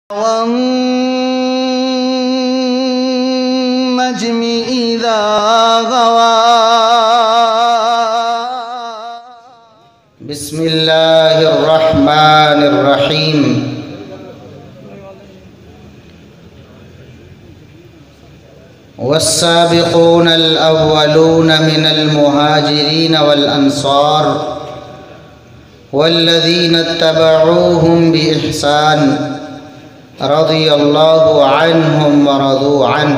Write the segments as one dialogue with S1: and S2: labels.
S1: والنجم إذا غوى بسم الله الرحمن الرحيم والسابقون الأولون من المهاجرين والأنصار والذين اتبعوهم بإحسان رضی اللہ عنہم ورضوا عنہ۔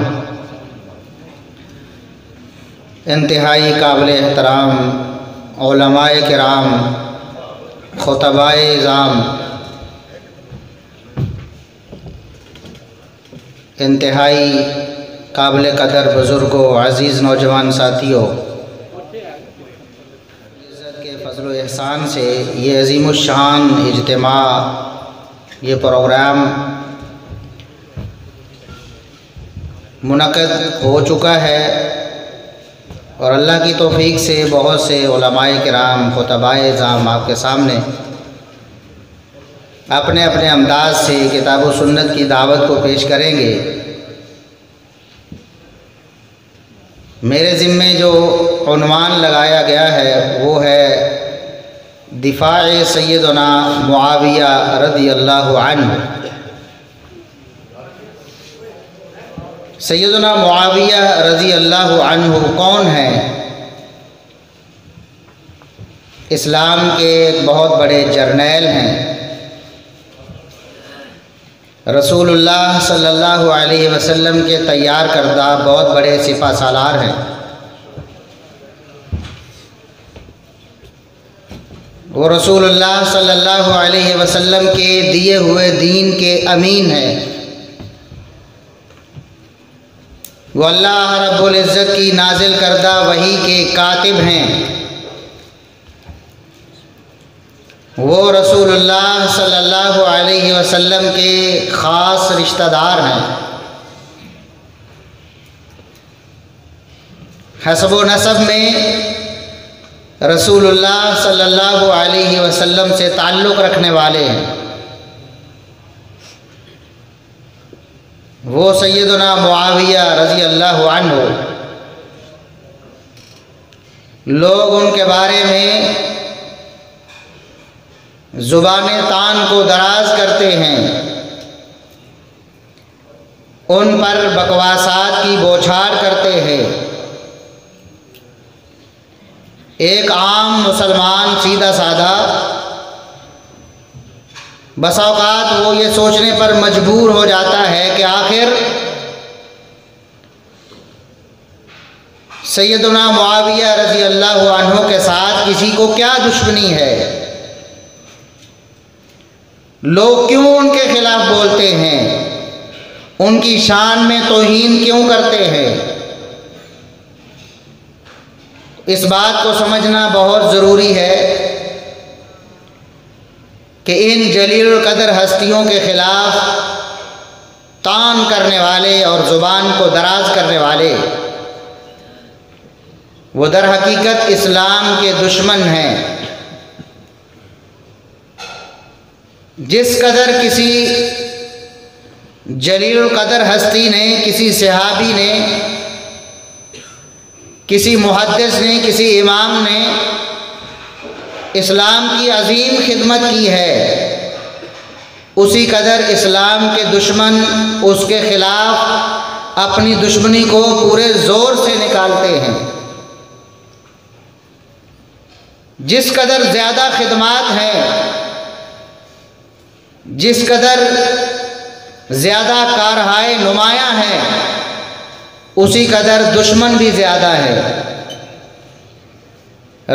S1: انتہائی قابل احترام علماء کرام، خطبائے اعظام، انتہائی قابل قدر بزرگوں، عزیز نوجوان ساتھیوں، عزت کے فضل و احسان سے یہ عظیم الشان اجتماع، یہ پروگرام منعقد ہو چکا ہے اور اللہ کی توفیق سے بہت سے علماء کرام، خطبائے اعظام آپ کے سامنے اپنے اپنے انداز سے کتاب و سنت کی دعوت کو پیش کریں گے۔ میرے ذمے جو عنوان لگایا گیا ہے وہ ہے دفاع سیدنا معاویہ رضی اللہ عنہ۔ سیدنا معاویہ رضی اللہ عنہ کون ہیں؟ اسلام کے ایک بہت بڑے جرنیل ہیں، رسول اللہ صلی اللہ علیہ وسلم کے تیار کردہ بہت بڑے سپہ سالار ہیں۔ وہ رسول اللہ صلی اللہ علیہ وسلم کے دیے ہوئے دین کے امین ہیں۔ وہ اللہ رب العزت کی نازل کردہ وحی کے کاتب ہیں۔ وہ رسول اللہ صلی اللہ علیہ وسلم کے خاص رشتہ دار ہیں۔ حسب و نسب میں رسول اللہ صلی اللہ علیہ وسلم سے تعلق رکھنے والے ہیں۔ وہ سیدنا معاویہ رضی اللہ عنہ، لوگ ان کے بارے میں زبان تان کو دراز کرتے ہیں، ان پر بکواسات کی بوچھار کرتے ہیں۔ ایک عام مسلمان سیدھا سادہ بس اوقات وہ یہ سوچنے پر مجبور ہو جاتا ہے کہ آخر سیدنا معاویہ رضی اللہ عنہ کے ساتھ کسی کو کیا دشمنی ہے؟ لوگ کیوں ان کے خلاف بولتے ہیں؟ ان کی شان میں توہین کیوں کرتے ہیں؟ اس بات کو سمجھنا بہت ضروری ہے کہ ان جلیل القدر ہستیوں کے خلاف طعن کرنے والے اور زبان کو دراز کرنے والے وہ در حقیقت اسلام کے دشمن ہیں۔ جس قدر کسی جلیل القدر ہستی نے، کسی صحابی نے، کسی محدث نے، کسی امام نے اسلام کی عظیم خدمت کی ہے، اسی قدر اسلام کے دشمن اس کے خلاف اپنی دشمنی کو پورے زور سے نکالتے ہیں۔ جس قدر زیادہ خدمات ہیں، جس قدر زیادہ کارہائے نمایاں ہیں، اسی قدر دشمن بھی زیادہ ہے۔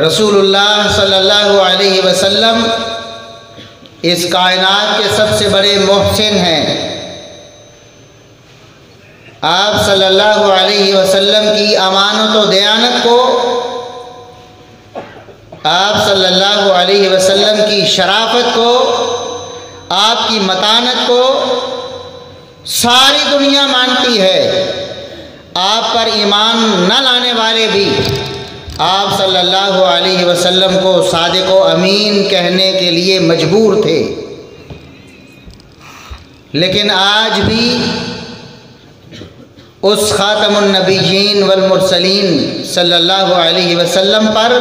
S1: رسول اللہ صلی اللہ علیہ وسلم اس کائنات کے سب سے بڑے محسن ہیں۔ آپ صلی اللہ علیہ وسلم کی امانت و دیانت کو، آپ صلی اللہ علیہ وسلم کی شرافت کو، آپ کی متانت کو ساری دنیا مانتی ہے۔ آپ پر ایمان نہ لانے والے بھی آپ صلی اللہ علیہ وسلم کو صادق و امین کہنے کے لیے مجبور تھے۔ لیکن آج بھی اس خاتم النبیین والمرسلین صلی اللہ علیہ وسلم پر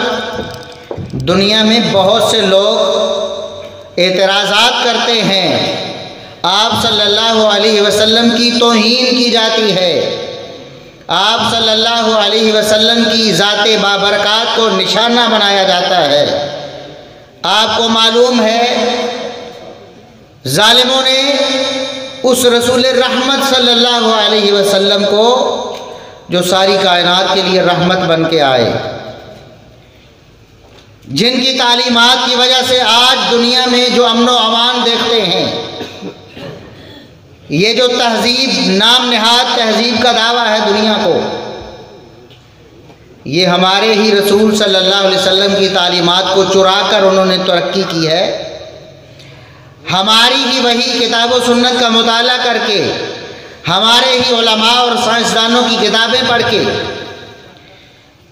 S1: دنیا میں بہت سے لوگ اعتراضات کرتے ہیں۔ آپ صلی اللہ علیہ وسلم کی توہین کی جاتی ہے، آپ صلی اللہ علیہ وسلم کی ذات بابرکات کو نشانہ بنایا جاتا ہے۔ آپ کو معلوم ہے ظالموں نے اس رسول رحمت صلی اللہ علیہ وسلم کو، جو ساری کائنات کے لیے رحمت بن کے آئے، جن کی تعلیمات کی وجہ سے آج دنیا میں جو امن و امان دیکھتے ہیں، یہ جو تہذیب، نام نہاد تہذیب کا دعویٰ ہے دنیا کو، یہ ہمارے ہی رسول صلی اللہ علیہ وسلم کی تعلیمات کو چرا کر انہوں نے ترقی کی ہے۔ ہماری ہی وہی کتاب و سنت کا مطالعہ کر کے، ہمارے ہی علماء اور سائنسدانوں کی کتابیں پڑھ کے،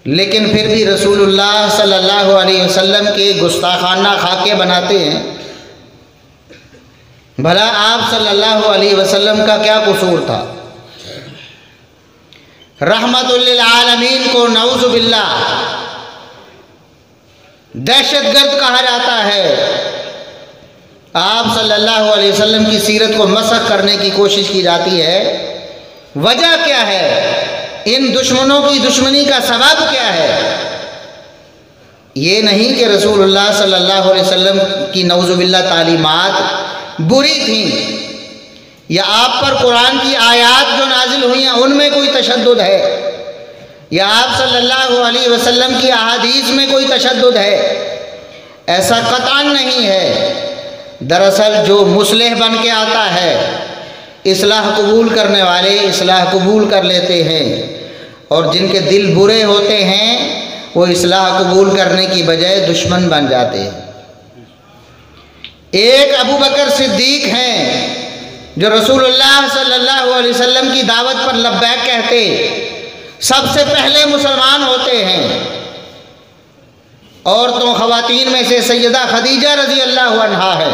S1: لیکن پھر بھی رسول اللہ صلی اللہ علیہ وسلم کے گستاخانہ خاکے بناتے ہیں۔ بھلا آپ صلی اللہ علیہ وسلم کا کیا قصور تھا؟ رحمت للعالمین کو نعوذ باللہ دہشت گرد کہا جاتا ہے۔ آپ صلی اللہ علیہ وسلم کی سیرت کو مسخ کرنے کی کوشش کی جاتی ہے۔ وجہ کیا ہے؟ ان دشمنوں کی دشمنی کا سبب کیا ہے؟ یہ نہیں کہ رسول اللہ صلی اللہ علیہ وسلم کی نعوذ باللہ تعلیمات بری تھیں، یا آپ پر قرآن کی آیات جو نازل ہوئی ہیں ان میں کوئی تشدد ہے، یا آپ صلی اللہ علیہ وسلم کی احادیث میں کوئی تشدد ہے۔ ایسا قطعاً نہیں ہے۔ دراصل جو مصلح بن کے آتا ہے، اصلاح قبول کرنے والے اصلاح قبول کر لیتے ہیں، اور جن کے دل برے ہوتے ہیں وہ اصلاح قبول کرنے کی بجائے دشمن بن جاتے ہیں۔ ایک ابو بکر صدیق ہیں جو رسول اللہ صلی اللہ علیہ وسلم کی دعوت پر لبیک کہتے سب سے پہلے مسلمان ہوتے ہیں۔ عورتوں خواتین میں سے سیدہ خدیجہ رضی اللہ عنہا ہے،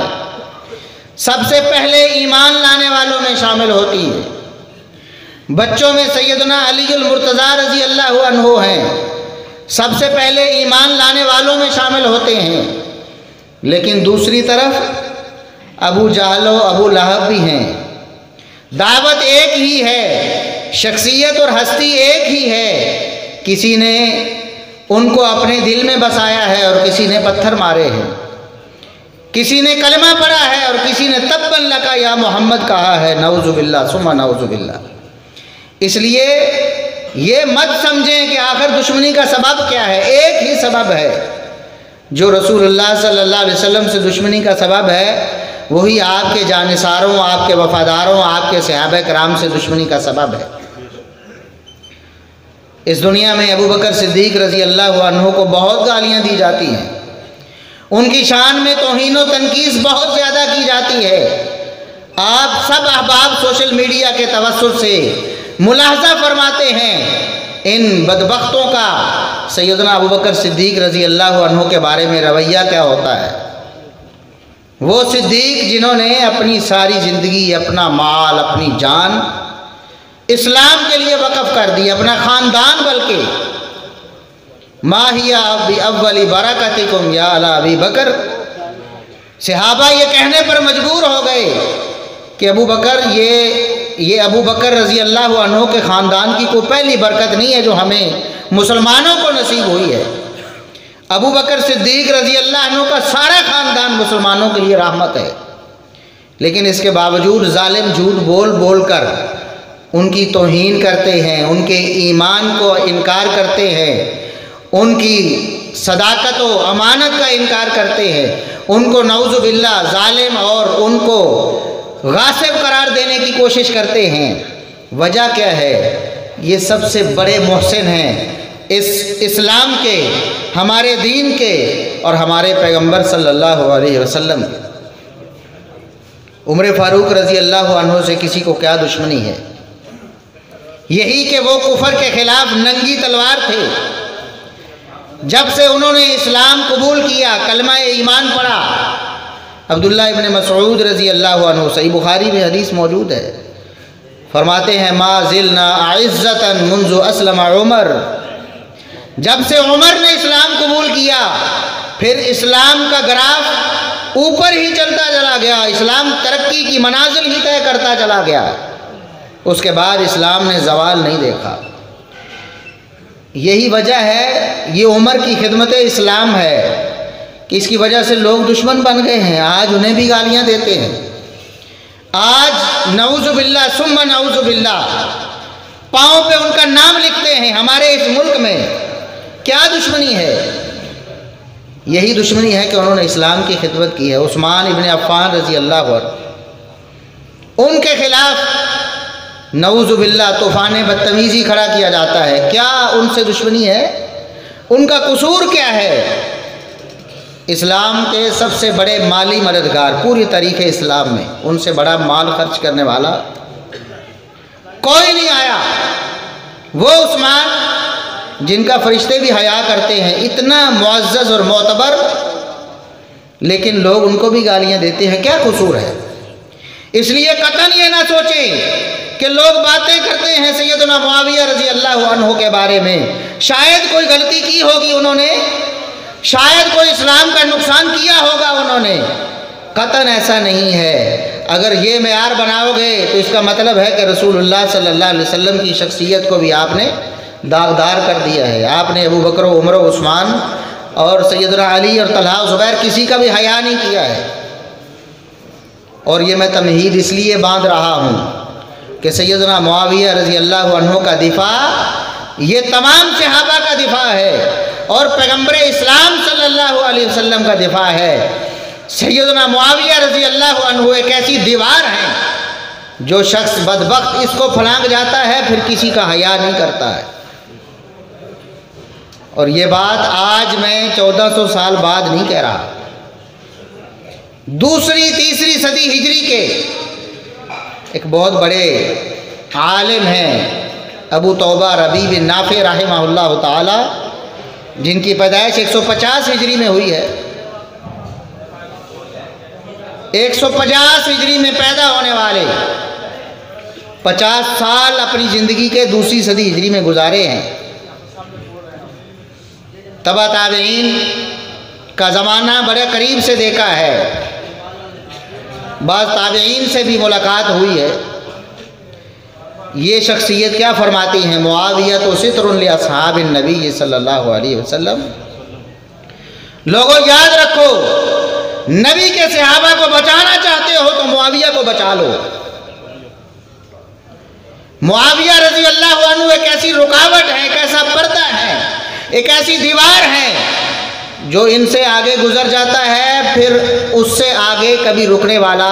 S1: سب سے پہلے ایمان لانے والوں میں شامل ہوتی ہے۔ بچوں میں سیدنا علی المرتضیٰ رضی اللہ عنہ ہیں، سب سے پہلے ایمان لانے والوں میں شامل ہوتے ہیں۔ لیکن دوسری طرف ابو جہل و ابو لہب بھی ہیں۔ دعوت ایک ہی ہے، شخصیت اور ہستی ایک ہی ہے، کسی نے ان کو اپنے دل میں بسایا ہے اور کسی نے پتھر مارے ہیں، کسی نے کلمہ پڑھا ہے اور کسی نے تبا لک یا محمد کہا ہے، نعوذ باللہ ثم نعوذ باللہ۔ اس لیے یہ مت سمجھیں کہ آخر دشمنی کا سبب کیا ہے، ایک ہی سبب ہے۔ جو رسول اللہ صلی اللہ علیہ وسلم سے دشمنی کا سبب ہے وہی آپ کے جانثاروں، آپ کے وفاداروں، آپ کے صحابہ کرام سے دشمنی کا سبب ہے۔ اس دنیا میں ابو بکر صدیق رضی اللہ عنہ کو بہت گالیاں دی جاتی ہیں، ان کی شان میں توہین و تنقیص بہت زیادہ کی جاتی ہے۔ آپ سب احباب سوشل میڈیا کے توسط سے ملاحظہ فرماتے ہیں ان بدبختوں کا سیدنا ابو بکر صدیق رضی اللہ عنہ کے بارے میں رویہ کیا ہوتا ہے۔ وہ صدیق جنہوں نے اپنی ساری زندگی، اپنا مال، اپنی جان اسلام کے لیے وقف کر دی، اپنا خاندان، بلکہ ما ہی اول برکتکم یا علی ابی بکر۔ صحابہ یہ کہنے پر مجبور ہو گئے کہ ابو بکر یہ ابو بکر رضی اللہ عنہ کے خاندان کی کوئی پہلی برکت نہیں ہے جو ہمیں مسلمانوں کو نصیب ہوئی ہے۔ ابو بکر صدیق رضی اللہ عنہ کا سارا خاندان مسلمانوں کے لیے رحمت ہے، لیکن اس کے باوجود ظالم جھوٹ بول بول کر ان کی توہین کرتے ہیں، ان کے ایمان کو انکار کرتے ہیں، ان کی صداقت و امانت کا انکار کرتے ہیں، ان کو نعوذ باللہ ظالم اور ان کو غاصب قرار دینے کی کوشش کرتے ہیں۔ وجہ کیا ہے؟ یہ سب سے بڑے محسن ہیں اس اسلام کے، ہمارے دین کے اور ہمارے پیغمبر صلی اللہ علیہ وسلم کے۔ عمر فاروق رضی اللہ عنہ سے کسی کو کیا دشمنی ہے؟ یہی کہ وہ کفر کے خلاف ننگی تلوار تھے۔ جب سے انہوں نے اسلام قبول کیا، کلمہ ایمان پڑھا، عبداللہ ابن مسعود رضی اللہ عنہ، صحیح بخاری میں حدیث موجود ہے، فرماتے ہیں ما زلنا عزتا منذ اسلم عمر، جب سے عمر نے اسلام قبول کیا پھر اسلام کا گراف اوپر ہی چلتا چلا گیا، اسلام ترقی کی منازل ہی طے کرتا چلا گیا، اس کے بعد اسلام نے زوال نہیں دیکھا۔ یہی وجہ ہے، یہ عمر کی خدمت اسلام ہے کہ اس کی وجہ سے لوگ دشمن بن گئے ہیں، آج انہیں بھی گالیاں دیتے ہیں، آج نعوذ باللہ ثم نعوذ باللہ پاؤں پہ ان کا نام لکھتے ہیں ہمارے اس ملک میں۔ کیا دشمنی ہے؟ یہی دشمنی ہے کہ انہوں نے اسلام کی خدمت کی ہے۔ عثمان ابن عفان رضی اللہ عنہ، ان کے خلاف نعوذ باللہ طوفان بدتمیزی کھڑا کیا جاتا ہے۔ کیا ان سے دشمنی ہے؟ ان کا قصور کیا ہے؟ اسلام کے سب سے بڑے مالی مددگار پوری تاریخ اسلام میں، ان سے بڑا مال خرچ کرنے والا کوئی نہیں آیا۔ وہ عثمان جن کا فرشتے بھی حیا کرتے ہیں، اتنا معزز اور معتبر، لیکن لوگ ان کو بھی گالیاں دیتے ہیں۔ کیا قصور ہے؟ اس لیے قطعاً یہ نہ سوچیں کہ لوگ باتیں کرتے ہیں سیدنا معاویہ رضی اللہ عنہ کے بارے میں، شاید کوئی غلطی کی ہوگی انہوں نے، شاید کوئی اسلام کا نقصان کیا ہوگا انہوں نے۔ قطعاً ایسا نہیں ہے۔ اگر یہ معیار بناؤ گے تو اس کا مطلب ہے کہ رسول اللہ صلی اللہ علیہ وسلم کی شخصیت کو بھی آپ نے داغدار کر دیا ہے۔ آپ نے ابو بکر و عمر و عثمان اور سیدنا علی اور طلحہ و زبیر کسی کا بھی حیا نہیں کیا ہے۔ اور یہ میں تمہید اس لیے باندھ رہا ہوں کہ سیدنا معاویہ رضی اللہ عنہ کا دفاع یہ تمام صحابہ کا دفاع ہے اور پیغمبر اسلام صلی اللہ علیہ وسلم کا دفاع ہے۔ سیدنا معاویہ رضی اللہ عنہ ایک ایسی دیوار ہے، جو شخص بدبخت اس کو پھلانگ جاتا ہے پھر کسی کا حیا نہیں کرتا ہے۔ اور یہ بات آج میں 1400 سال بعد نہیں کہہ رہا، دوسری تیسری صدی ہجری کے ایک بہت بڑے عالم ہیں ابو توبہ ربیع بن نافع رحمہ اللہ تعالی، جن کی پیدائش 150 ہجری میں ہوئی ہے۔ 150 ہجری میں پیدا ہونے والے 50 سال اپنی زندگی کے دوسری صدی ہجری میں گزارے ہیں۔ تبع تابعین کا زمانہ بڑے قریب سے دیکھا ہے، بعض تابعین سے بھی ملاقات ہوئی ہے۔ یہ شخصیت کیا فرماتی ہیں؟ معاویہ تو ستر لاصحاب النبی صلی اللہ علیہ وسلم۔ لوگوں یاد رکھو، نبی کے صحابہ کو بچانا چاہتے ہو تو معاویہ کو بچا لو۔ معاویہ رضی اللہ عنہ ایک ایسی رکاوٹ ہے، ایک ایسا پردہ ہے، ایک ایسی دیوار ہے جو ان سے آگے گزر جاتا ہے پھر اس سے آگے کبھی رکنے والا،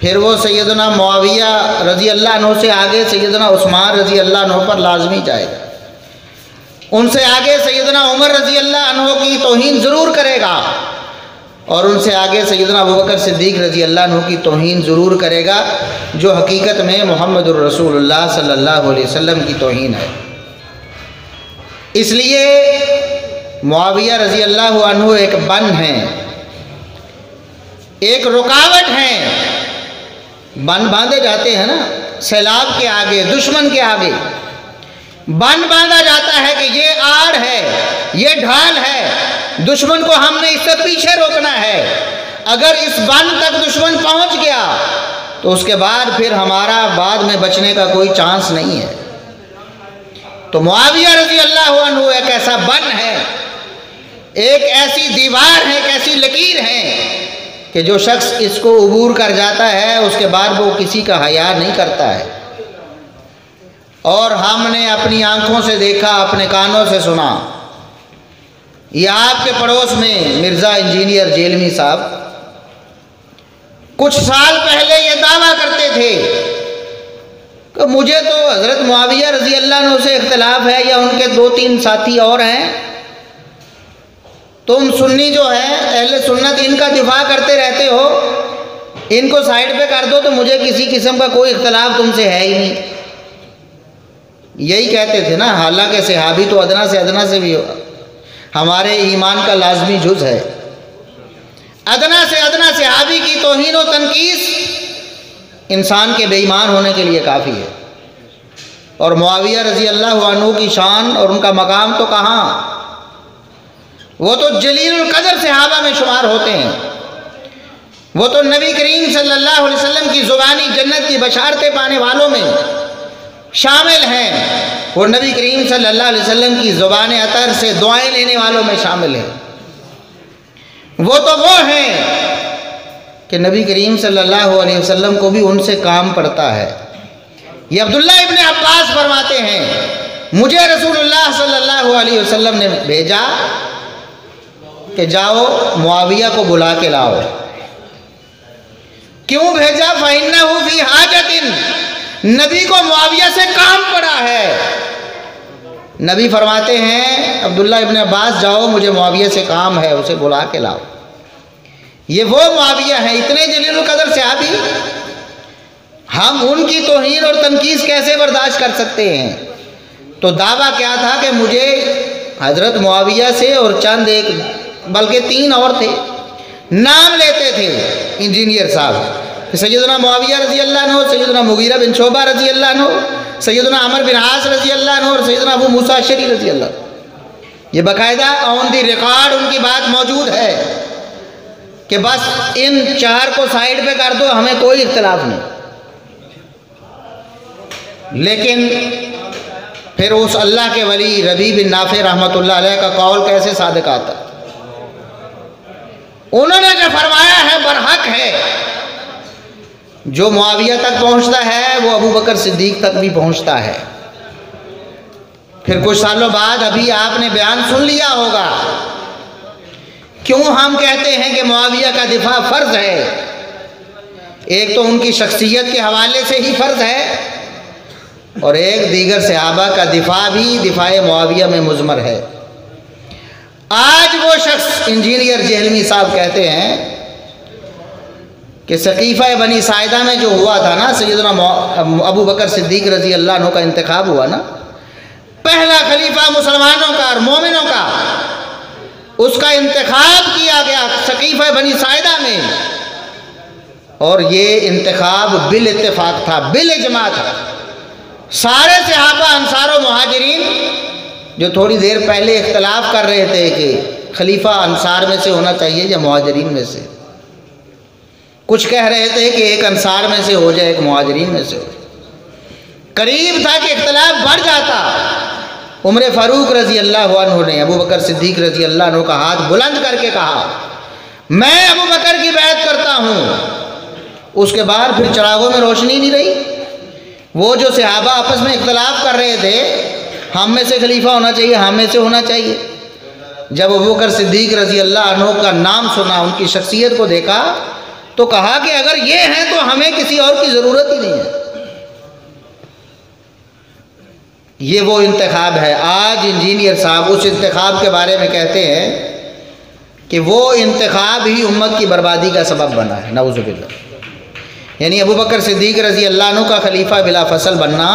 S1: پھر وہ سیدنا معاویہ رضی اللہ عنہ سے آگے سیدنا عثمان رضی اللہ عنہ پر لازمی جائے گا، ان سے آگے سیدنا عمر رضی اللہ عنہ کی توہین ضرور کرے گا، اور ان سے آگے سیدنا ابوبکر صدیق رضی اللہ عنہ کی توہین ضرور کرے گا، جو حقیقت میں محمد الرسول اللہ صلی اللہ علیہ وسلم کی توہین ہے۔ اس لیے معاویہ رضی اللہ عنہ ایک بن ہیں، ایک رکاوٹ ہیں۔ بن باندھے جاتے ہیں نا سیلاب کے آگے، دشمن کے آگے بن باندھا جاتا ہے کہ یہ آڑ ہے، یہ ڈھال ہے، دشمن کو ہم نے اس سے پیچھے روکنا ہے۔ اگر اس بن تک دشمن پہنچ گیا تو اس کے بعد پھر ہمارا بعد میں بچنے کا کوئی چانس نہیں ہے۔ تو معاویہ رضی اللہ عنہ ایک ایسا بن ہے، ایک ایسی دیوار ہے، ایک ایسی لکیر ہے کہ جو شخص اس کو عبور کر جاتا ہے اس کے بعد وہ کسی کا حیا نہیں کرتا ہے۔ اور ہم نے اپنی آنکھوں سے دیکھا، اپنے کانوں سے سنا، یہ آپ کے پڑوس میں مرزا انجینئر جیلمی صاحب کچھ سال پہلے یہ دعویٰ کرتے تھے کہ مجھے تو حضرت معاویہ رضی اللہ عنہ سے اختلاف ہے، یا ان کے 2-3 ساتھی اور ہیں، تم سنی جو ہے اہل سنت ان کا دفاع کرتے رہتے ہو، ان کو سائڈ پہ کر دو تو مجھے کسی قسم کا کوئی اختلاف تم سے ہے ہی نہیں۔ یہی کہتے تھے نا، حالانکہ صحابی تو ادنا سے بھی ہمارے ایمان کا لازمی جز ہے۔ ادنا سے ادنا صحابی کی توہین و تنقیص انسان کے بے ایمان ہونے کے لیے کافی ہے۔ اور معاویہ رضی اللہ عنہ کی شان اور ان کا مقام تو کہاں، وہ تو جلیل القدر صحابہ میں شمار ہوتے ہیں، وہ تو نبی کریم صلی اللہ علیہ وسلم کی زبانی جنت کی بشارتیں پانے والوں میں شامل ہیں، وہ نبی کریم صلی اللہ علیہ وسلم کی زبان عطر سے دعائیں لینے والوں میں شامل ہیں، وہ تو وہ ہیں کہ نبی کریم صلی اللہ علیہ وسلم کو بھی ان سے کام پڑتا ہے۔ یہ عبداللہ ابن عباس فرماتے ہیں مجھے رسول اللہ صلی اللہ علیہ وسلم نے بھیجا کہ جاؤ معاویہ کو بلا کے لاؤ۔ کیوں بھیجا؟ فَإِنَّهُ فِي حَاجَةٍ، نبی کو معاویہ سے کام پڑا ہے۔ نبی فرماتے ہیں عبداللہ ابن عباس جاؤ مجھے معاویہ سے کام ہے، اسے بلا کے لاؤ۔ یہ وہ معاویہ ہیں، اتنے جلیل القدر صحابی، ہم ان کی توہین اور تنقیص کیسے برداشت کر سکتے ہیں؟ تو دعویٰ کیا تھا کہ مجھے حضرت معاویہ سے اور چند ایک بلکہ 3 اور تھے، نام لیتے تھے انجینئر صاحب، سیدنا معاویہ رضی اللہ عنہ، سیدنا مغیرہ بن شعبہ رضی اللہ عنہ، سیدنا عمر بن عاص رضی اللہ عنہ اور سیدنا ابو موسیٰ اشعری رضی اللہ عنہ۔ یہ باقاعدہ آن دی ریکارڈ ان کی بات موجود ہے کہ بس ان 4 کو سائیڈ پہ کر دو، ہمیں کوئی اختلاف نہیں۔ لیکن پھر اس اللہ کے ولی ربیع بن نافع رحمۃ اللہ علیہ کا قول کیسے صادق آتا؟ انہوں نے جو فرمایا ہے برحق ہے، جو معاویہ تک پہنچتا ہے وہ ابو بکر صدیق تک بھی پہنچتا ہے۔ پھر کچھ سالوں بعد ابھی آپ نے بیان سن لیا ہوگا کیوں ہم کہتے ہیں کہ معاویہ کا دفاع فرض ہے۔ ایک تو ان کی شخصیت کے حوالے سے ہی فرض ہے، اور ایک دیگر صحابہ کا دفاع بھی دفاع معاویہ میں مضمر ہے۔ آج وہ شخص انجینئر جہلمی صاحب کہتے ہیں کہ سقیفہ بنی ساعدہ میں جو ہوا تھا نا، سیدنا ابو بکر صدیق رضی اللہ عنہ کا انتخاب ہوا نا، پہلا خلیفہ مسلمانوں کا اور مومنوں کا، اس کا انتخاب کیا گیا سقیفہ بنی ساعدہ میں، اور یہ انتخاب بالاتفاق تھا، بالاجماع تھا۔ سارے صحابہ انصار و مہاجرین جو تھوڑی دیر پہلے اختلاف کر رہے تھے کہ خلیفہ انصار میں سے ہونا چاہیے یا مہاجرین میں سے، کچھ کہہ رہے تھے کہ ایک انصار میں سے ہو جائے ایک مہاجرین میں سے ہو جائے، قریب تھا کہ اختلاف بڑھ جاتا۔ عمر فاروق رضی اللہ عنہ نے ابو بکر صدیق رضی اللہ عنہ کا ہاتھ بلند کر کے کہا میں ابو بکر کی بیعت کرتا ہوں۔ اس کے بعد پھر چراغوں میں روشنی نہیں رہی۔ وہ جو صحابہ آپس میں اختلاف کر رہے تھے ہم میں سے خلیفہ ہونا چاہیے، ہم میں سے ہونا چاہیے، جب ابو بکر صدیق رضی اللہ عنہ کا نام سنا، ان کی شخصیت کو دیکھا تو کہا کہ اگر یہ ہیں تو ہمیں کسی اور کی ضرورت ہی نہیں ہے۔ یہ وہ انتخاب ہے۔ آج انجینئر صاحب اس انتخاب کے بارے میں کہتے ہیں کہ وہ انتخاب ہی امت کی بربادی کا سبب بنا ہے، نعوذ باللہ۔ یعنی ابو بکر صدیق رضی اللہ عنہ کا خلیفہ بلا فصل بننا،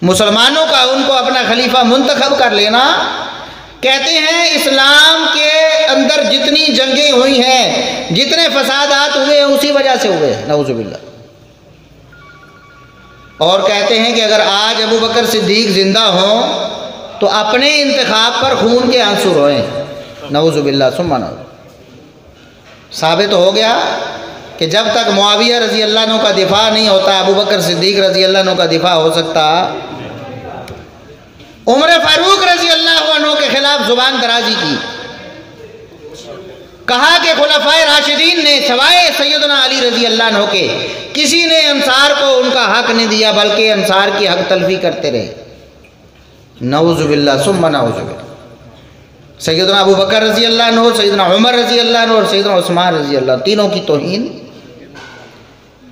S1: مسلمانوں کا ان کو اپنا خلیفہ منتخب کر لینا، کہتے ہیں اسلام کے اندر جتنی جنگیں ہوئی ہیں، جتنے فسادات ہوئے ہیں، اسی وجہ سے ہوئے ہیں، نعوذ باللہ۔ اور کہتے ہیں کہ اگر آج ابو بکر صدیق زندہ ہوں تو اپنے انتخاب پر خون کے آنسو روئیں، نعوذ باللہ ثم نعوذ۔ ثابت ہو گیا کہ جب تک معاویہ رضی اللہ عنہ کا دفاع نہیں ہوتا ابو بکر صدیق رضی اللہ عنہ کا دفاع ہو سکتا۔ عمر فاروق رضی اللہ عنہ کے خلاف زبان درازی کی، کہا کہ خلفائے راشدین نے سوائے سیدنا علی رضی اللہ عنہ کے کسی نے انصار کو ان کا حق نہیں دیا، بلکہ انصار کی حق تلفی کرتے رہے، نعوذ باللہ ثم نعوذ باللہ۔ سیدنا ابو بکر رضی اللہ عنہ، سیدنا عمر رضی اللہ عنہ اور سیدنا عثمان رضی اللہ عنہ، تینوں کی توہین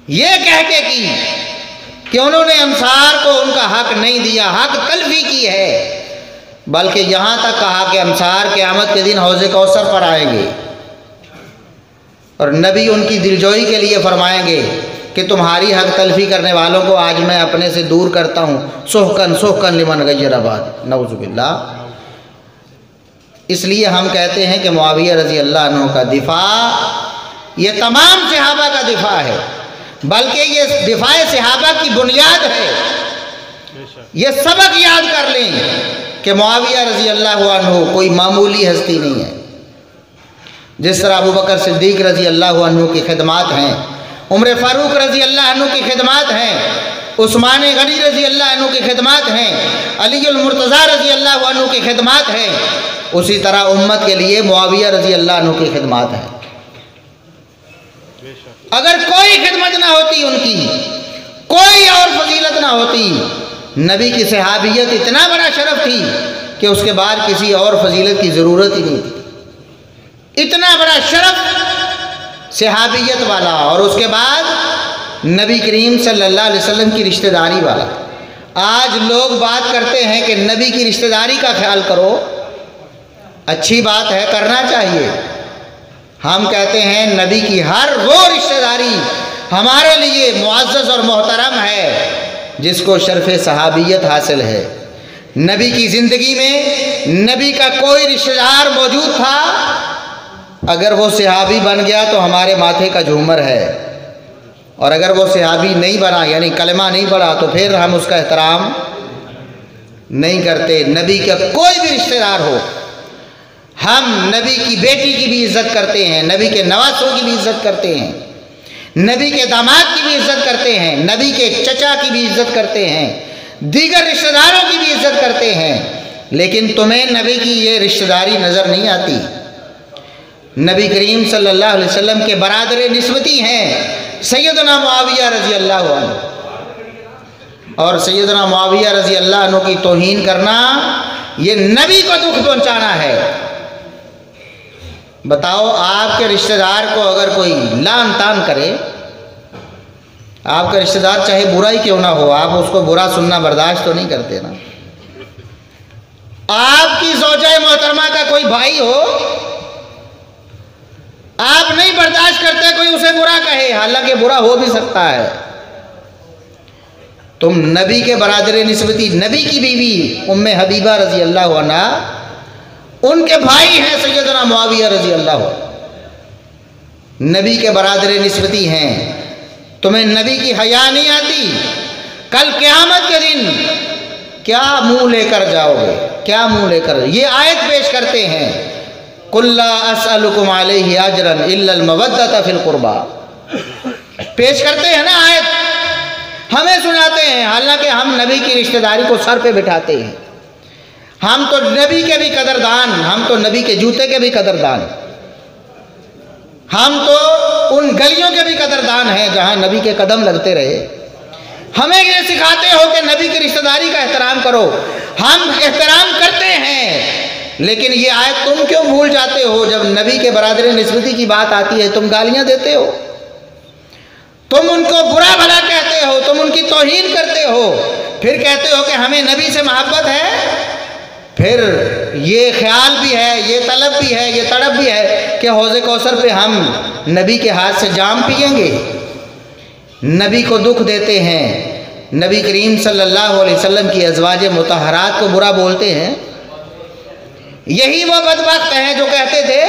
S1: یہ کہہ کے کی کہ انہوں نے انصار کو ان کا حق نہیں دیا، حق تلفی کی ہے، بلکہ یہاں تک کہا کہ انصار قیامت کے دن حوض کوثر پر آئیں گے اور نبی ان کی دلجوئی کے لیے فرمائیں گے کہ تمہاری حق تلفی کرنے والوں کو آج میں اپنے سے دور کرتا ہوں، سحقن سحقن لمن غیر آباد، نعوذ باللہ۔ اس لیے ہم کہتے ہیں کہ معاویہ رضی اللہ عنہ کا دفاع یہ تمام صحابہ کا دفاع ہے، بلکہ یہ دفاع صحابہ کی بنیاد ہے۔ یہ سبق یاد کر لیں کہ معاویہ رضی اللہ عنہ کوئی معمولی ہستی نہیں ہے۔ جس طرح ابو بکر صدیق رضی اللہ عنہ کی خدمات ہیں، عمر فاروق رضی اللہ عنہ کی خدمات ہیں، عثمان غنی رضی اللہ عنہ کی خدمات ہیں، علی المرتضیٰ رضی اللہ عنہ کی خدمات ہیں، اسی طرح امت کے لیے معاویہ رضی اللہ عنہ کی خدمات ہیں۔ اگر کوئی خدمت نہ ہوتی ان کی، کوئی اور فضیلت نہ ہوتی، نبی کی صحابیت اتنا بڑا شرف تھی کہ اس کے بعد کسی اور فضیلت کی ضرورت ہی نہیں تھی۔ اتنا بڑا شرف صحابیت والا، اور اس کے بعد نبی کریم صلی اللہ علیہ وسلم کی رشتہ داری والا۔ آج لوگ بات کرتے ہیں کہ نبی کی رشتہ داری کا خیال کرو، اچھی بات ہے، کرنا چاہیے۔ ہم کہتے ہیں نبی کی ہر وہ رشتہ داری ہمارے لیے معزز اور محترم ہے جس کو شرف صحابیت حاصل ہے۔ نبی کی زندگی میں نبی کا کوئی رشتہ دار موجود تھا، اگر وہ صحابی بن گیا تو ہمارے ماتھے کا جھومر ہے، اور اگر وہ صحابی نہیں بنا یعنی کلمہ نہیں پڑھا تو پھر ہم اس کا احترام نہیں کرتے۔ نبی کا کوئی بھی رشتہ دار ہو، ہم نبی کی بیٹی کی بھی عزت کرتے ہیں، نبی کے نواسوں کی بھی عزت کرتے ہیں، نبی کے داماد کی بھی عزت کرتے ہیں، نبی کے چچا کی بھی عزت کرتے ہیں، دیگر رشتہ داروں کی بھی عزت کرتے ہیں، لیکن تمہیں نبی کی یہ رشتہ داری نظر نہیں آتی۔ نبی کریم صلی اللہ علیہ وسلم کے برادر نسبتی ہیں سیدنا معاویہ رضی اللہ عنہ، اور سیدنا معاویہ رضی اللہ عنہ کی توہین کرنا یہ نبی کو دکھ پہنچانا ہے۔ بتاؤ، آپ کے رشتہ دار کو اگر کوئی لعن طعن کرے، آپ کا رشتہ دار چاہے برا ہی کیوں نہ ہو، آپ اس کو برا سننا برداشت تو نہیں کرتے نا۔ آپ کی زوجہ محترمہ کا کوئی بھائی ہو، آپ نہیں برداشت کرتے کوئی اسے برا کہے، حالانکہ برا ہو بھی سکتا ہے۔ تم نبی کے برادر نسبتی، نبی کی بیوی ام حبیبہ رضی اللہ عنہ، ان کے بھائی ہیں سیدنا معاویہ رضی اللہ عنہ، نبی کے برادر نسبتی ہیں، تمہیں نبی کی حیا نہیں آتی؟ کل قیامت کے دن کیا منہ لے کر جاؤ گے؟ کیا منہ لے کر؟ یہ آیت پیش کرتے ہیں، قُلْ لَا أَسْأَلُكُمْ عَلَيْهِ أَجْرًا إِلَّا الْمَوَدَّةَ فِي الْقُرْبَى، پیش کرتے ہیں نا آیت، ہمیں سناتے ہیں، حالانکہ ہم نبی کی رشتہ داری کو سر پہ بٹھاتے ہیں۔ ہم تو نبی کے بھی قدردان، ہم تو نبی کے جوتے کے بھی قدردان، ہم تو ان گلیوں کے بھی قدردان ہیں جہاں نبی کے قدم لگتے رہے۔ ہمیں یہ سکھاتے ہو کہ نبی کی رشتہ داری کا احترام کرو، ہم احترام کرتے ہیں، لیکن یہ آیت تم کیوں بھول جاتے ہو؟ جب نبی کے برادر نسبتی کی بات آتی ہے تم گالیاں دیتے ہو، تم ان کو برا بھلا کہتے ہو، تم ان کی توہین کرتے ہو، پھر کہتے ہو کہ ہمیں نبی سے محبت ہے۔ پھر یہ خیال بھی ہے، یہ طلب بھی ہے، یہ تڑپ بھی ہے کہ حوض کوثر پہ ہم نبی کے ہاتھ سے جام پئیں گے۔ نبی کو دکھ دیتے ہیں، نبی کریم صلی اللہ علیہ وسلم کی ازواج مطہرات کو برا بولتے ہیں۔ یہی وہ بدبخت ہیں جو کہتے تھے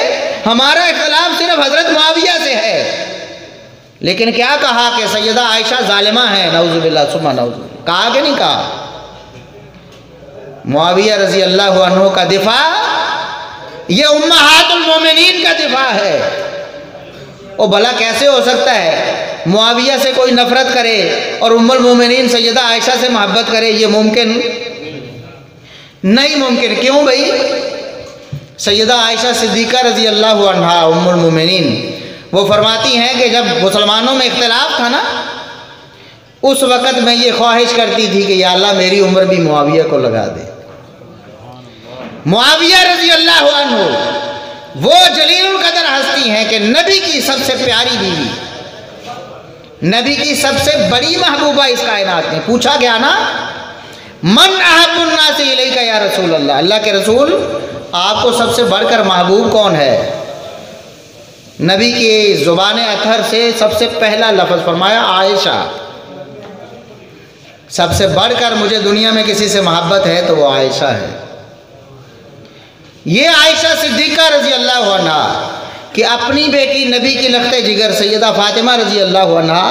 S1: ہمارا اختلاف صرف حضرت معاویہ سے ہے، لیکن کیا کہا کہ سیدہ عائشہ ظالمہ ہیں، نعوذ باللہ ثم نعوذ باللہ، کہا کہ نہیں کہا؟ معاویہ رضی اللہ عنہ کا دفاع یہ امہات المومنین کا دفاع ہے۔ او بھلا کیسے ہو سکتا ہے معاویہ سے کوئی نفرت کرے اور ام المومنین سیدہ عائشہ سے محبت کرے؟ یہ ممکن نہیں ممکن۔ کیوں بھائی؟ سیدہ عائشہ صدیقہ رضی اللہ عنہا ام المومنین وہ فرماتی ہیں کہ جب مسلمانوں میں اختلاف تھا نا، اس وقت میں یہ خواہش کرتی تھی کہ یا اللہ میری عمر بھی معاویہ کو لگا دے۔ معاویہ رضی اللہ عنہ وہ جلیل القدر ہستی ہیں کہ نبی کی سب سے پیاری بیوی، نبی کی سب سے بڑی محبوبہ اس کائنات میں۔ پوچھا گیا نا من احب الناس الیک یا رسول اللہ، اللہ کے رسول آپ کو سب سے بڑھ کر محبوب کون ہے؟ نبی کی زبان اطہر سے سب سے پہلا لفظ فرمایا عائشہ، سب سے بڑھ کر مجھے دنیا میں کسی سے محبت ہے تو وہ عائشہ ہے۔ یہ عائشہ صدیقہ رضی اللہ عنہا کہ اپنی بیٹی نبی کی لخت جگر سیدہ فاطمہ رضی اللہ عنہا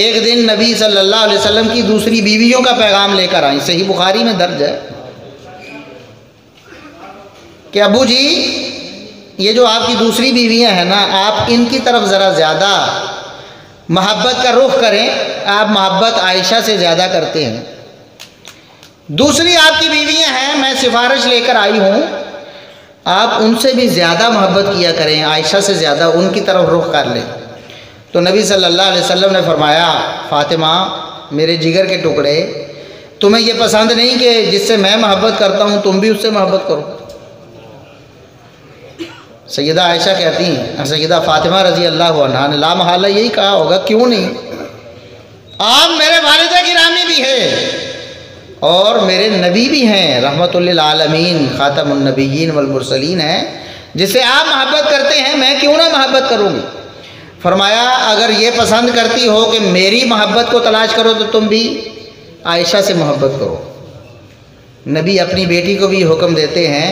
S1: ایک دن نبی صلی اللہ علیہ وسلم کی دوسری بیویوں کا پیغام لے کر آئیں، صحیح بخاری میں درج ہے کہ ابو جی یہ جو آپ کی دوسری بیویاں ہیں نا، آپ ان کی طرف ذرا زیادہ محبت کا رخ کریں، آپ محبت عائشہ سے زیادہ کرتے ہیں۔ دوسری آپ کی بیویاں ہیں، میں سفارش لے کر آئی ہوں، آپ ان سے بھی زیادہ محبت کیا کریں، عائشہ سے زیادہ ان کی طرف رخ کر لیں۔ تو نبی صلی اللہ علیہ وسلم نے فرمایا، فاطمہ میرے جگر کے ٹکڑے، تمہیں یہ پسند نہیں کہ جس سے میں محبت کرتا ہوں تم بھی اس سے محبت کرو؟ سیدہ عائشہ کہتی ہیں، سیدہ فاطمہ رضی اللہ عنہا نے لا محالہ یہی کہا ہوگا، کیوں نہیں، آپ میرے والدہ گرامی بھی ہیں اور میرے نبی بھی ہیں، رحمت للعالمین خاتم النبیین والمرسلین ہیں، جس سے آپ محبت کرتے ہیں میں کیوں نہ محبت کروں گی؟ فرمایا اگر یہ پسند کرتی ہو کہ میری محبت کو تلاش کرو تو تم بھی عائشہ سے محبت کرو۔ نبی اپنی بیٹی کو بھی حکم دیتے ہیں،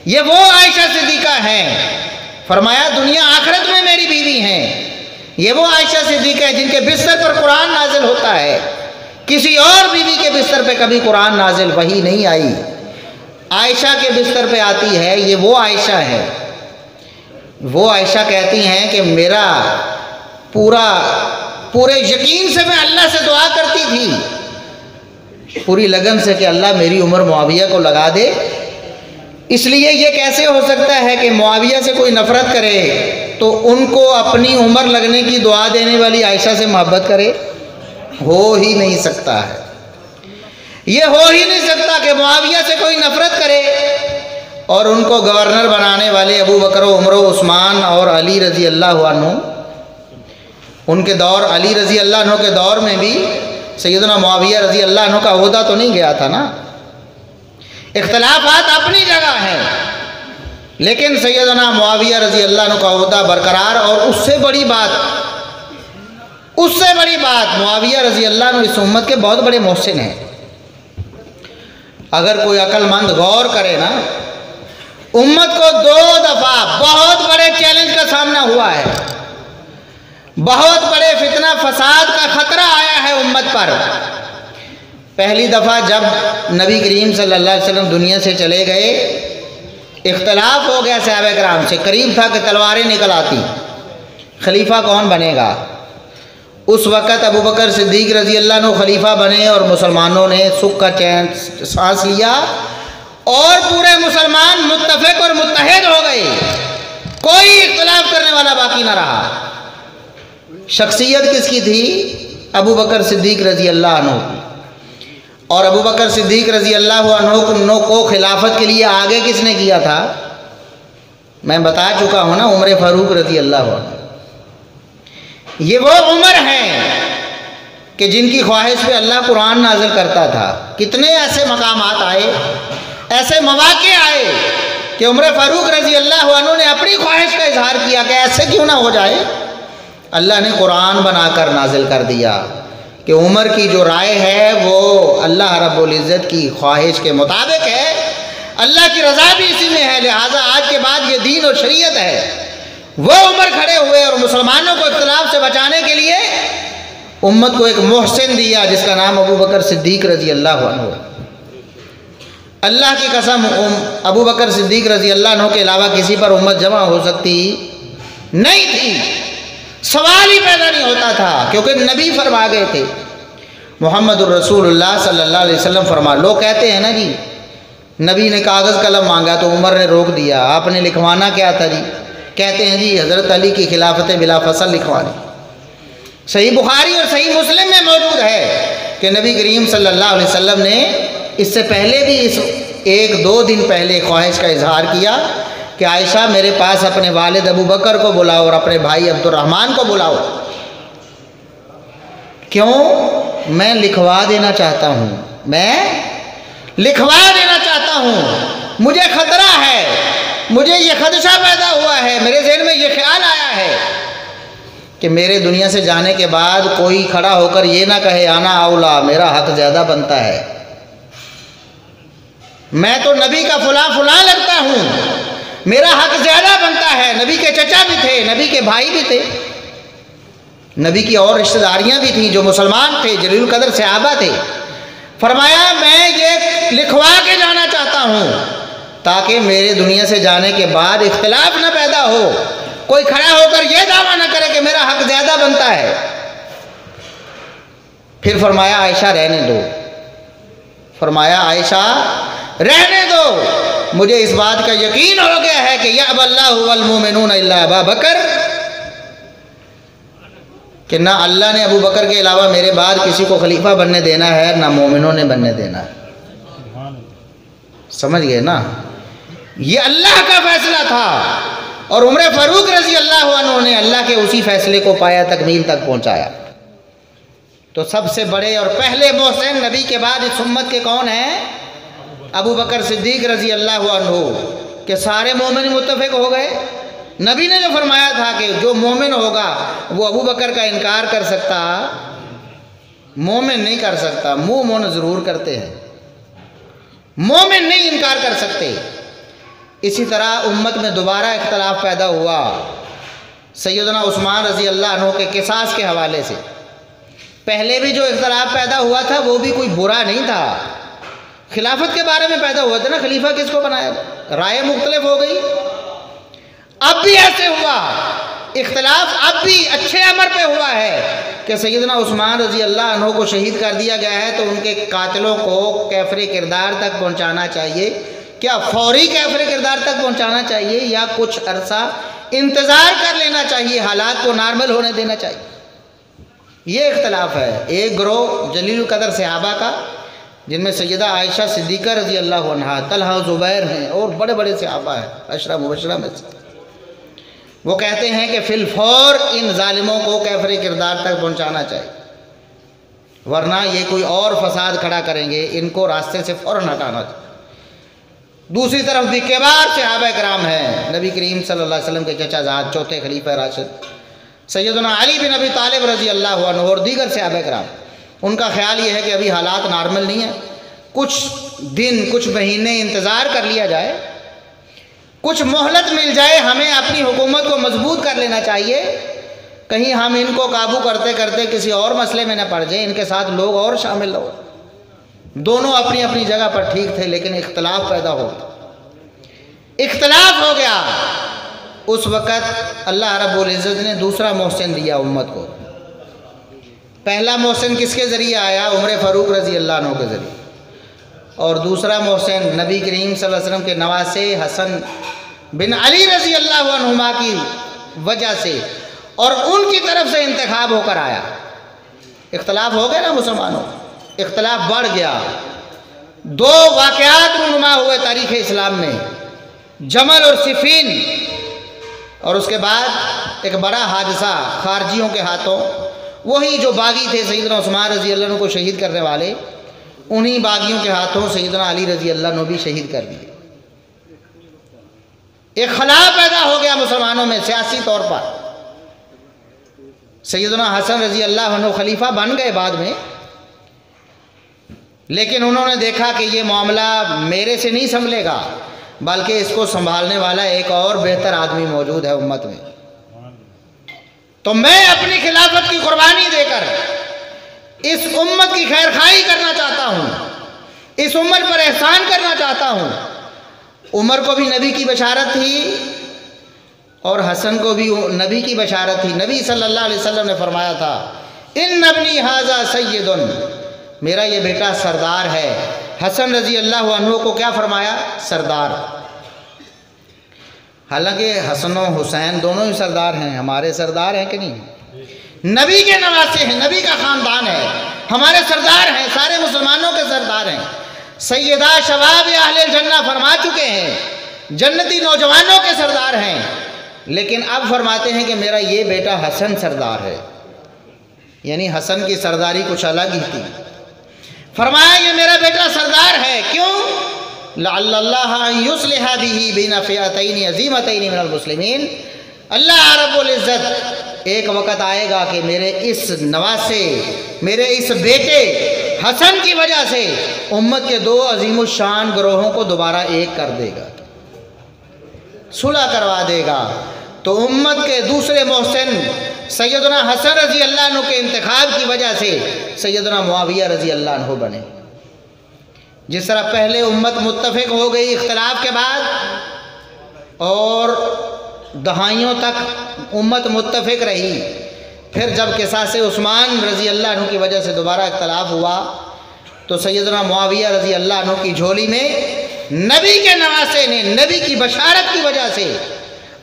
S1: یہ وہ عائشہ صدیقہ ہیں، فرمایا دنیا آخرت میں میری بیوی ہیں، یہ وہ عائشہ صدیقہ ہیں جن کے بستر پر قرآن نازل ہوتا ہے، کسی اور بیوی کے بستر پہ کبھی قرآن نازل وحی نہیں آئی، عائشہ کے بستر پہ آتی ہے، یہ وہ عائشہ ہے۔ وہ عائشہ کہتی ہیں کہ میرا پورے یقین سے میں اللہ سے دعا کرتی تھی، پوری لگن سے کہ اللہ میری عمر معاویہ کو لگا دے، اس لیے یہ کیسے ہو سکتا ہے کہ معاویہ سے کوئی نفرت کرے تو ان کو اپنی عمر لگنے کی دعا دینے والی عائشہ سے محبت کرے؟ ہو ہی نہیں سکتا ہے، یہ ہو ہی نہیں سکتا کہ معاویہ سے کوئی نفرت کرے اور ان کو گورنر بنانے والے ابو بکر و عمر و عثمان اور علی رضی اللہ عنہ، ان کے دور، علی رضی اللہ عنہ کے دور میں بھی سیدنا معاویہ رضی اللہ عنہ کا عہدہ تو نہیں گیا تھا نا، اختلافات اپنی جگہ ہیں، لیکن سیدنا معاویہ رضی اللہ عنہ کا عہدہ برقرار، اور اس سے بڑی بات معاویہ رضی اللہ عنہ اس امت کے بہت بڑے محسن ہیں۔ اگر کوئی عقل مند غور کرے نا، امت کو 2 دفعہ بہت بڑے چیلنج کا سامنا ہوا ہے، بہت بڑے فتنہ فساد کا خطرہ آیا ہے امت پر۔ پہلی دفعہ جب نبی کریم صلی اللہ علیہ وسلم دنیا سے چلے گئے، اختلاف ہو گیا صحابہ کرام سے، قریب تھا کہ تلواریں نکل آتی، خلیفہ کون بنے گا؟ اس وقت ابو بکر صدیق رضی اللہ عنہ خلیفہ بنے اور مسلمانوں نے سکھ کا چین سانس لیا اور پورے مسلمان متفق اور متحد ہو گئے، کوئی اختلاف کرنے والا باقی نہ رہا۔ شخصیت کس کی تھی؟ ابو بکر صدیق رضی اللہ عنہ کی، اور ابو بکر صدیق رضی اللہ عنہ کو خلافت کے لیے آگے کس نے کیا تھا؟ میں بتا چکا ہوں نا، عمر فاروق رضی اللہ عنہ۔ یہ وہ عمر ہیں کہ جن کی خواہش پہ اللہ قرآن نازل کرتا تھا۔ کتنے ایسے مقامات آئے، ایسے مواقع آئے کہ عمر فاروق رضی اللہ عنہ نے اپنی خواہش کا اظہار کیا کہ ایسے کیوں نہ ہو جائے، اللہ نے قرآن بنا کر نازل کر دیا کہ عمر کی جو رائے ہے وہ اللہ رب العزت کی خواہش کے مطابق ہے، اللہ کی رضا بھی اسی میں ہے، لہٰذا آج کے بعد یہ دین اور شریعت ہے۔ وہ عمر کھڑے ہوئے اور مسلمانوں کو اختلاف سے بچانے کے لیے امت کو ایک محسن دیا جس کا نام ابو بکر صدیق رضی اللہ عنہ۔ اللہ کی قسم ابو بکر صدیق رضی اللہ عنہ کے علاوہ کسی پر امت جمع ہو سکتی نہیں تھی، سوال ہی پیدا نہیں ہوتا تھا، کیونکہ نبی فرما گئے تھے، محمد الرسول اللہ صلی اللہ علیہ وسلم فرما۔ لوگ کہتے ہیں نا جی نبی نے کاغذ قلم مانگا تو عمر نے روک دیا، آپ نے لکھوانا کیا تھا جی؟ کہتے ہیں جی حضرت علی کی خلافت بلا فصل لکھوانی۔ صحیح بخاری اور صحیح مسلم میں موجود ہے کہ نبی کریم صلی اللہ علیہ وسلم نے اس سے پہلے بھی اس 1-2 دن پہلے خواہش کا اظہار کیا کہ عائشہ میرے پاس اپنے والد ابو بکر کو بلاؤ اور اپنے بھائی عبد الرحمن کو بلاؤ، کیوں؟ میں لکھوا دینا چاہتا ہوں، مجھے خطرہ ہے، مجھے یہ خدشہ پیدا ہوا ہے، میرے ذہن میں یہ خیال آیا ہے کہ میرے دنیا سے جانے کے بعد کوئی کھڑا ہو کر یہ نہ کہے آنا اولا، میرا حق زیادہ بنتا ہے۔ میں تو نبی کا فلاں فلاں لگتا ہوں، میرا حق زیادہ بنتا ہے۔ نبی کے چچا بھی تھے، نبی کے بھائی بھی تھے، نبی کی اور رشتہ داریاں بھی تھیں جو مسلمان تھے، جلیل القدر صحابہ تھے۔ فرمایا میں یہ لکھوا کے جانا چاہتا ہوں تاکہ میرے دنیا سے جانے کے بعد اختلاف نہ پیدا ہو، کوئی کھڑا ہو کر یہ دعویٰ نہ کرے کہ میرا حق زیادہ بنتا ہے۔ پھر فرمایا عائشہ رہنے دو، فرمایا عائشہ رہنے دو، مجھے اس بات کا یقین ہو گیا ہے کہ یأبی اللہ والمؤمنون الا ابا بکر، کہ نہ اللہ نے ابو بکر کے علاوہ میرے بعد کسی کو خلیفہ بننے دینا ہے، نہ مومنوں نے بننے دینا ہے۔ سمجھ گئے نا؟ یہ اللہ کا فیصلہ تھا، اور عمر فاروق رضی اللہ عنہ نے اللہ کے اسی فیصلے کو پایا، تکمیل تک پہنچایا۔ تو سب سے بڑے اور پہلے محسن نبی کے بعد اس امت کے کون ہیں؟ ابو بکر صدیق رضی اللہ عنہ، کہ سارے مومن متفق ہو گئے۔ نبی نے جو فرمایا تھا کہ جو مومن ہوگا وہ ابو بکر کا انکار کر سکتا، مومن نہیں کر سکتا، مومن ضرور کرتے ہیں، مومن نہیں انکار کر سکتے۔ اسی طرح امت میں دوبارہ اختلاف پیدا ہوا سیدنا عثمان رضی اللہ عنہ کے قصاص کے حوالے سے۔ پہلے بھی جو اختلاف پیدا ہوا تھا وہ بھی کوئی برا نہیں تھا، خلافت کے بارے میں پیدا ہوا تھا نا، خلیفہ کس کو بنایا، رائے مختلف ہو گئی۔ اب بھی ایسے ہوا، اختلاف اب بھی اچھے امر پہ ہوا ہے کہ سیدنا عثمان رضی اللہ عنہ کو شہید کر دیا گیا ہے، تو ان کے قاتلوں کو کیفر کردار تک پہنچانا چاہیے۔ کیا فوری کیفر کردار تک پہنچانا چاہیے یا کچھ عرصہ انتظار کر لینا چاہیے، حالات کو نارمل ہونے دینا چاہیے؟ یہ اختلاف ہے۔ ایک گروہ جلیل القدر صحابہ کا، جن میں سیدہ عائشہ صدیقہ رضی اللہ عنہا، طلحہ زبیر ہیں، اور بڑے بڑے صحابہ ہیں عشرہ مبشرہ میں سے، وہ کہتے ہیں کہ فی الفور ان ظالموں کو کیفر کردار تک پہنچانا چاہیے، ورنہ یہ کوئی اور فساد کھڑا کریں گے، ان کو راستے سے فوراً ہٹانا چاہیے۔ دوسری طرف بھی کبار صحابہ کرام ہیں، نبی کریم صلی اللہ علیہ وسلم کے چچا زاد، چوتھے خلیفہ راشد سیدنا علی بن ابی طالب رضی اللہ عنہ، اور دیگر صحابہ کرام، ان کا خیال یہ ہے کہ ابھی حالات نارمل نہیں ہیں، کچھ دن کچھ مہینے انتظار کر لیا جائے، کچھ مہلت مل جائے، ہمیں اپنی حکومت کو مضبوط کر لینا چاہیے، کہیں ہم ان کو قابو کرتے کرتے کسی اور مسئلے میں نہ پڑ جائیں، ان کے ساتھ لوگ اور شامل ہو۔ دونوں اپنی اپنی جگہ پر ٹھیک تھے، لیکن اختلاف پیدا ہو گیا، اختلاف ہو گیا۔ اس وقت اللہ رب العزت نے دوسرا محسن دیا امت کو۔ پہلا محسن کس کے ذریعے آیا؟ عمر فاروق رضی اللہ عنہ کے ذریعے، اور دوسرا محسن نبی کریم صلی اللہ علیہ وسلم کے نواسے حسن بن علی رضی اللہ عنہما کی وجہ سے، اور ان کی طرف سے انتخاب ہو کر آیا۔ اختلاف ہو گیا نا مسلمانوں، اختلاف بڑھ گیا۔ دو واقعات رونما ہوئے تاریخ اسلام میں، جمل اور صفین، اور اس کے بعد ایک بڑا حادثہ خارجیوں کے ہاتھوں، وہی جو باغی تھے سیدنا عثمان رضی اللہ عنہ کو شہید کرنے والے، انہی باغیوں کے ہاتھوں سیدنا علی رضی اللہ عنہ بھی شہید کر دیے۔ ایک خلا پیدا ہو گیا مسلمانوں میں سیاسی طور پر۔ سیدنا حسن رضی اللہ عنہ خلیفہ بن گئے بعد میں، لیکن انہوں نے دیکھا کہ یہ معاملہ میرے سے نہیں سنبھلے گا، بلکہ اس کو سنبھالنے والا ایک اور بہتر آدمی موجود ہے امت میں، تو میں اپنی خلافت کی قربانی دے کر اس امت کی خیر خواہی کرنا چاہتا ہوں، اس امت پر احسان کرنا چاہتا ہوں۔ عمر کو بھی نبی کی بشارت تھی اور حسن کو بھی نبی کی بشارت تھی۔ نبی صلی اللہ علیہ وسلم نے فرمایا تھا ان ابنی ھذا سید، میرا یہ بیٹا سردار ہے۔ حسن رضی اللہ عنہ کو کیا فرمایا؟ سردار۔ حالانکہ حسن و حسین دونوں ہی سردار ہیں، ہمارے سردار ہیں کہ نہیں؟ نبی کے نواسے ہیں، نبی کا خاندان ہے، ہمارے سردار ہیں، سارے مسلمانوں کے سردار ہیں۔ سیدہ شباب اہل الجنہ فرما چکے ہیں، جنتی نوجوانوں کے سردار ہیں، لیکن اب فرماتے ہیں کہ میرا یہ بیٹا حسن سردار ہے، یعنی حسن کی سرداری کچھ الگ ہی تھی۔ فرمایا یہ میرا بیٹا سردار ہے، کیوں؟ لعل اللہ ان یصلح بہ بین فئتین عظیمتین من المسلمین، اللہ رب العزت ایک وقت آئے گا کہ میرے اس نواسے، میرے اس بیٹے حسن کی وجہ سے امت کے دو عظیم الشان گروہوں کو دوبارہ ایک کر دے گا، صلح کروا دے گا۔ تو امت کے دوسرے محسن سیدنا حسن رضی اللہ عنہ کے انتخاب کی وجہ سے سیدنا معاویہ رضی اللہ عنہ بنے۔ جس طرح پہلے امت متفق ہو گئی اختلاف کے بعد، اور دہائیوں تک امت متفق رہی، پھر جب قصاص عثمان رضی اللہ عنہ کی وجہ سے دوبارہ اختلاف ہوا تو سیدنا معاویہ رضی اللہ عنہ کی جھولی میں نبی کے نواسے نے نبی کی بشارت کی وجہ سے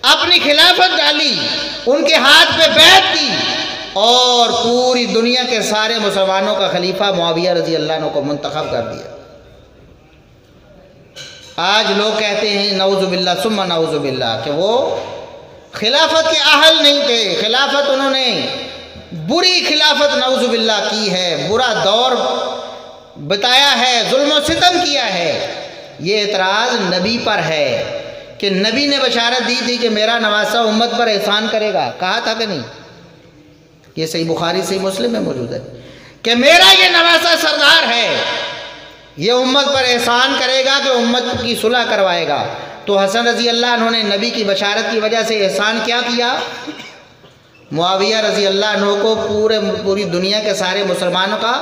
S1: اپنی خلافت ڈالی، ان کے ہاتھ پہ بیعت کی، اور پوری دنیا کے سارے مسلمانوں کا خلیفہ معاویہ رضی اللہ عنہ کو منتخب کر دیا۔ آج لوگ کہتے ہیں نعوذ باللہ ثم نعوذ باللہ کہ وہ خلافت کے اہل نہیں تھے، خلافت انہوں نے بری خلافت نعوذ باللہ کی ہے، برا دور بتایا ہے، ظلم و ستم کیا ہے۔ یہ اعتراض نبی پر ہے کہ نبی نے بشارت دی تھی کہ میرا نواسہ امت پر احسان کرے گا، کہا تھا کہ نہیں؟ یہ صحیح بخاری صحیح مسلم میں موجود ہے کہ میرا یہ نواسہ سردار ہے، یہ امت پر احسان کرے گا کہ امت کی صلح کروائے گا۔ تو حسن رضی اللہ عنہ نے نبی کی بشارت کی وجہ سے احسان کیا کیا؟ معاویہ رضی اللہ عنہ کو پوری دنیا کے سارے مسلمانوں کا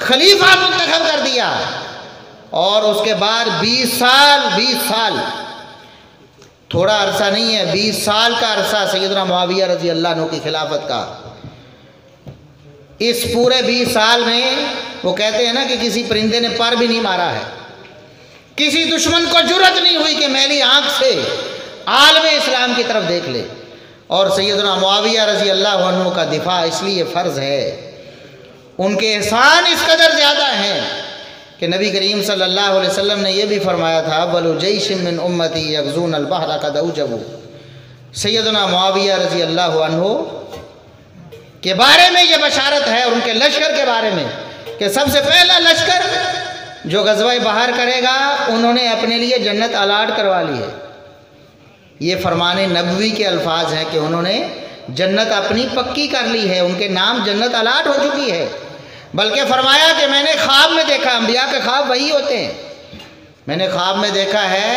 S1: خلیفہ منتخب کر دیا، اور اس کے بعد 20 سال تھوڑا عرصہ نہیں ہے، 20 سال کا عرصہ سیدنا معاویہ رضی اللہ عنہ کی خلافت کا۔ اس پورے 20 سال میں وہ کہتے ہیں نا کہ کسی پرندے نے پر بھی نہیں مارا ہے، کسی دشمن کو جرأت نہیں ہوئی کہ میلی آنکھ سے عالم اسلام کی طرف دیکھ لے۔ اور سیدنا معاویہ رضی اللہ عنہ کا دفاع اس لیے فرض ہے، ان کے احسان اس قدر زیادہ ہیں کہ نبی کریم صلی اللہ علیہ وسلم نے یہ بھی فرمایا تھا وَلُو جَيْشٍ مِّنْ أُمَّتِي يَغْزُونَ الْبَحْرَ قَدْ أَوْجَبُوا۔ سیدنا معاویہ رضی اللہ عنہ کے بارے میں یہ بشارت ہے، اور ان کے لشکر کے بارے میں کہ سب سے پہلا لشکر جو غزوہ بحر کرے گا انہوں نے اپنے لیے جنت الاٹ کروا لی ہے۔ یہ فرمان نبوی کے الفاظ ہیں کہ انہوں نے جنت اپنی پکی کر لی ہے، ان کے نام جنت الاٹ ہو چکی ہے۔ بلکہ فرمایا کہ میں نے خواب میں دیکھا، انبیاء کے خواب وہی ہوتے ہیں، میں نے خواب میں دیکھا ہے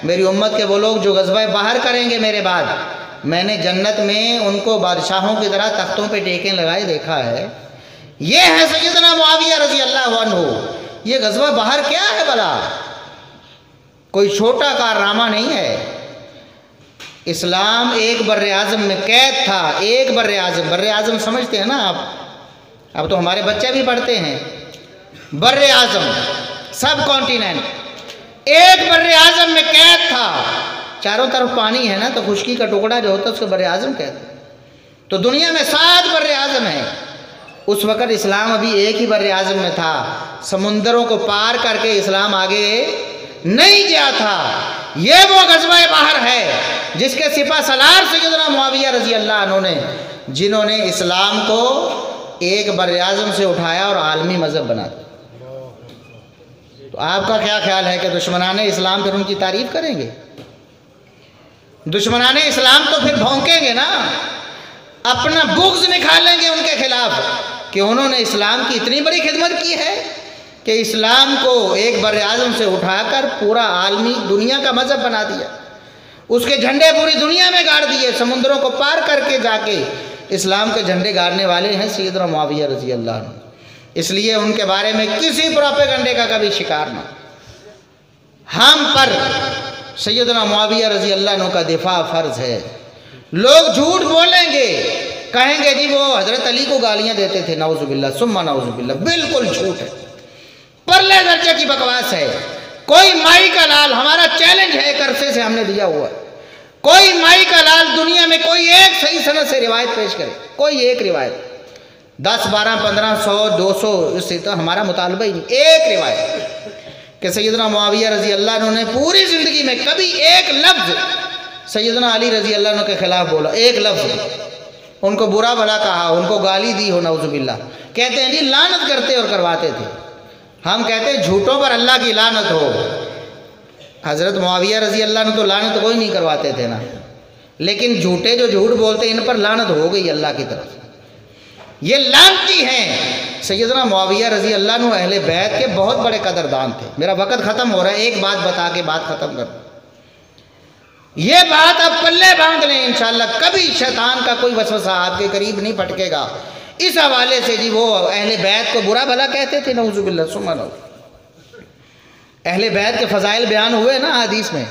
S1: میری امت کے وہ لوگ جو غزوہ بحر کریں گے میرے بعد، میں نے جنت میں ان کو بادشاہوں کی طرح تختوں پہ ٹیکیں لگائے دیکھا ہے۔ یہ ہے سیدنا معاویہ رضی اللہ عنہ۔ یہ غزوہ بحر کیا ہے بھلا؟ کوئی چھوٹا کارنامہ نہیں ہے۔ اسلام ایک بر اعظم میں قید تھا، ایک بر اعظم سمجھتے ہیں نا آپ؟ اب تو ہمارے بچے بھی پڑھتے ہیں بر اعظم، سب کانٹیننٹ ایک بر اعظم میں قید تھا، چاروں طرف پانی ہے نا، تو خشکی کا ٹکڑا جو ہوتا ہے اس کو بر اعظم کہتے ہیں۔ تو دنیا میں 7 بر اعظم ہیں، اس وقت اسلام ابھی ایک ہی بر اعظم میں تھا، سمندروں کو پار کر کے اسلام آگے نہیں گیا تھا۔ یہ وہ غزوہ بحر ہے جس کے سپہ سالار سیدنا معاویہ رضی اللہ عنہ نے، جنہوں نے اسلام کو ایک بر اعظم سے اٹھایا اور عالمی مذہب بنا دیا۔ تو آپ کا کیا خیال ہے کہ دشمنان اسلام پھر ان کی تعریف کریں گے؟ دشمنان اسلام تو پھر بھونکیں گے نا، اپنا بغض نکالیں گے ان کے خلاف کہ انہوں نے اسلام کی اتنی بڑی خدمت کی ہے کہ اسلام کو ایک بر اعظم سے اٹھا کر پورا عالمی دنیا کا مذہب بنا دیا، اس کے جھنڈے پوری دنیا میں گاڑ دیے، سمندروں کو پار کر کے جا کے اسلام کے جھنڈے گاڑنے والے ہیں سیدنا معاویہ رضی اللہ عنہ۔ اس لیے ان کے بارے میں کسی پروپیگنڈے کا کبھی شکار نہ۔ ہم پر سیدنا معاویہ رضی اللہ عنہ کا دفاع فرض ہے۔ لوگ جھوٹ بولیں گے، کہیں گے جی وہ حضرت علی کو گالیاں دیتے تھے، نعوذ باللہ ثم نعوذ باللہ، بالکل جھوٹ ہے، پرلے درجے کی بکواس ہے۔ کوئی مائی کا لال، ہمارا چیلنج ہے ایک عرصے سے ہم نے دیا ہوا ہے، کوئی مائی کا لال دنیا میں کوئی ایک صحیح سند سے روایت پیش کرے، کوئی ایک روایت، 10 12 15 100 200 اس سے تو ہمارا مطالبہ ہی نہیں، ایک روایت کہ سیدنا معاویہ رضی اللہ عنہ نے پوری زندگی میں کبھی ایک لفظ سیدنا علی رضی اللہ عنہ کے خلاف بولا، ایک لفظ، ان کو برا بھلا کہا، ان کو گالی دی ہو، نعوذ باللہ۔ کہتے ہیں جی لعنت کرتے اور کرواتے تھے، ہم کہتے ہیں جھوٹوں پر اللہ کی لعنت ہو۔ حضرت معاویہ رضی اللہ عنہ تو لعنت کوئی نہیں کرواتے تھے نا، لیکن جھوٹے جو جھوٹ بولتے ان پر لعنت ہو گئی اللہ کی طرف۔ یہ لعنتی ہیں سیدنا معاویہ رضی اللہ عنہ اہل بیت کے بہت بڑے قدردان تھے۔ میرا وقت ختم ہو رہا ہے، ایک بات بتا کے بات ختم کر دوں۔ یہ بات آپ پلے باندھ لیں، انشاءاللہ کبھی شیطان کا کوئی وسوسہ آپ کے قریب نہیں پھٹکے گا۔ اس حوالے سے جی وہ اہل بیت کو برا بھلا کہتے تھے، نعوذ باللہ ثم نعوذ۔ اہل بیت کے فضائل بیان ہوئے نا حدیث میں،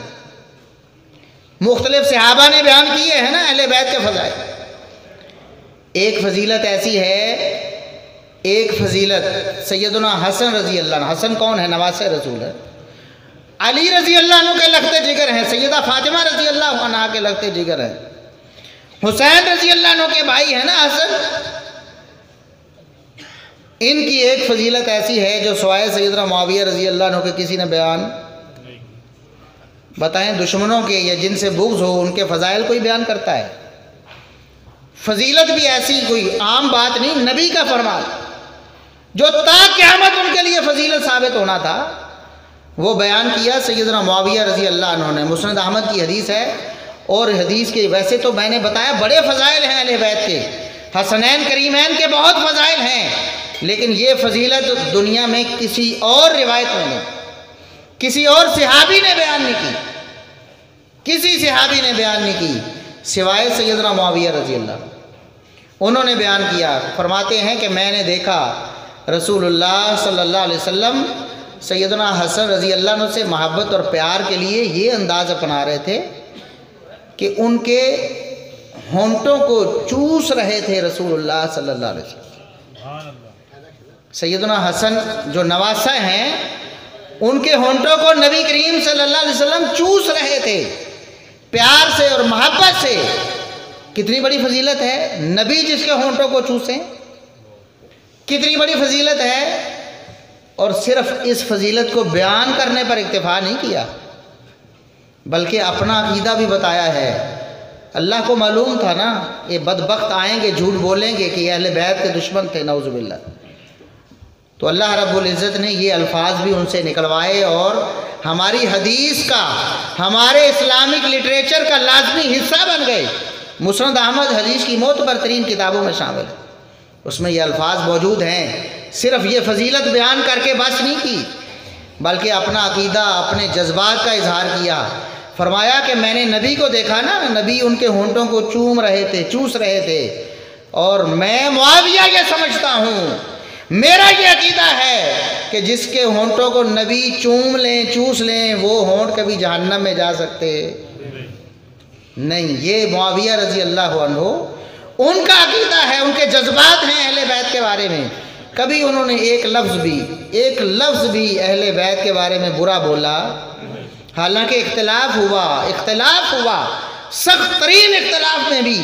S1: مختلف صحابہ نے بیان کیے ہیں نا اہل بیت کے فضائل۔ ایک فضیلت ایسی ہے، ایک فضیلت سیدنا حسن رضی اللہ عنہ، حسن کون ہے؟ نواسہ رسول ہے۔ علی رضی اللہ عنہ کے لگتے جگر ہیں، سیدہ فاطمہ رضی اللہ عنہ کے لگتے جگر ہیں، حسین رضی اللہ عنہ کے بھائی ہیں نا حسن۔ ان کی ایک فضیلت ایسی ہے جو سوائے سیدنا معاویہ رضی اللہ عنہ کے کسی نے بیان بتائیں؟ دشمنوں کے یا جن سے بغض ہو ان کے فضائل کوئی بیان کرتا ہے؟ فضیلت بھی ایسی کوئی عام بات نہیں، نبی کا فرمان جو تا قیامت ان کے لیے فضیلت ثابت ہونا تھا وہ بیان کیا سیدنا معاویہ رضی اللہ عنہ نے۔ مسند احمد کی حدیث ہے، اور حدیث کے ویسے تو میں نے بتایا بڑے فضائل ہیں اہل بیت کے، حسنین کریمین کے بہت فضائل ہیں، لیکن یہ فضیلت دنیا میں کسی اور روایت میں نہیں، کسی اور صحابی نے بیان نہیں کی، کسی صحابی نے بیان نہیں کی سوائے سیدنا معاویہ رضی اللہ عنہ۔ انہوں نے بیان کیا، فرماتے ہیں کہ میں نے دیکھا رسول اللہ صلی اللہ علیہ وسلم سیدنا حسن رضی اللہ عنہ سے محبت اور پیار کے لیے یہ انداز اپنا رہے تھے کہ ان کے ہونٹوں کو چوس رہے تھے رسول اللہ صلی اللہ علیہ وسلم۔ سیدنا حسن جو نواسہ ہیں ان کے ہونٹوں کو نبی کریم صلی اللہ علیہ وسلم چوس رہے تھے پیار سے اور محبت سے۔ کتنی بڑی فضیلت ہے، نبی جس کے ہونٹوں کو چوسیں، کتنی بڑی فضیلت ہے۔ اور صرف اس فضیلت کو بیان کرنے پر اکتفا نہیں کیا بلکہ اپنا عقیدہ بھی بتایا ہے۔ اللہ کو معلوم تھا نا یہ بدبخت آئیں گے جھوٹ بولیں گے کہ یہ اہل بیت کے دشمن تھے، نعوذ باللہ، تو اللہ رب العزت نے یہ الفاظ بھی ان سے نکلوائے اور ہماری حدیث کا، ہمارے اسلامک لٹریچر کا لازمی حصہ بن گئے۔ مسند احمد حدیث کی معتبر ترین کتابوں میں شامل ہے، اس میں یہ الفاظ موجود ہیں۔ صرف یہ فضیلت بیان کر کے بس نہیں کی بلکہ اپنا عقیدہ، اپنے جذبات کا اظہار کیا۔ فرمایا کہ میں نے نبی کو دیکھا نا، نبی ان کے ہونٹوں کو چوم رہے تھے، چوس رہے تھے، اور میں معاویہ یہ سمجھتا ہوں، میرا یہ عقیدہ ہے کہ جس کے ہونٹوں کو نبی چوم لیں، چوس لیں، وہ ہونٹ کبھی جہنم میں جا سکتے نہیں۔ یہ معاویہ رضی اللہ عنہ ان کا عقیدہ ہے، ان کے جذبات ہیں اہل بیت کے بارے میں۔ کبھی انہوں نے ایک لفظ بھی اہل بیت کے بارے میں برا بولا، حالانکہ اختلاف ہوا سخت ترین اختلاف میں بھی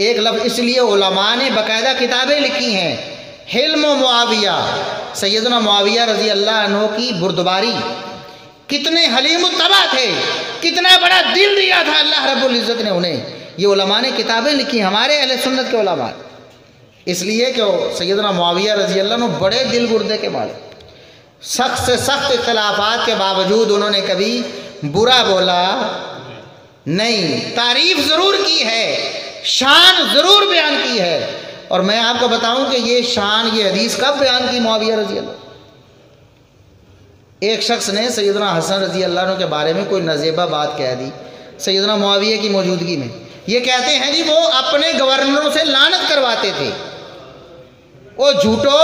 S1: ایک لفظ، اس لیے علماء نے باقاعدہ کتابیں لکھی ہیں، حلم و معاویہ، سیدنا معاویہ رضی اللہ عنہ کی بردباری، کتنے حلیم الطبع تھے، کتنا بڑا دل دیا تھا اللہ رب العزت نے انہیں، یہ علماء نے کتابیں لکھی، ہمارے اہل سنت کے علماء، اس لیے کہ سیدنا معاویہ رضی اللہ عنہ بڑے دل گردے کے مالک، سخت سے سخت اختلافات کے باوجود انہوں نے کبھی برا بولا نہیں، تعریف ضرور کی ہے، شان ضرور بیان کی ہے۔ اور میں آپ کو بتاؤں کہ یہ شان، یہ حدیث کب بیان کی معاویہ رضی اللہ؟ ایک شخص نے سیدنا حسن رضی اللہ عنہ کے بارے میں کوئی نازیبہ بات کہہ دی سیدنا معاویہ کی موجودگی میں۔ یہ کہتے ہیں جی وہ اپنے گورنروں سے لعنت کرواتے تھے۔ وہ جھوٹو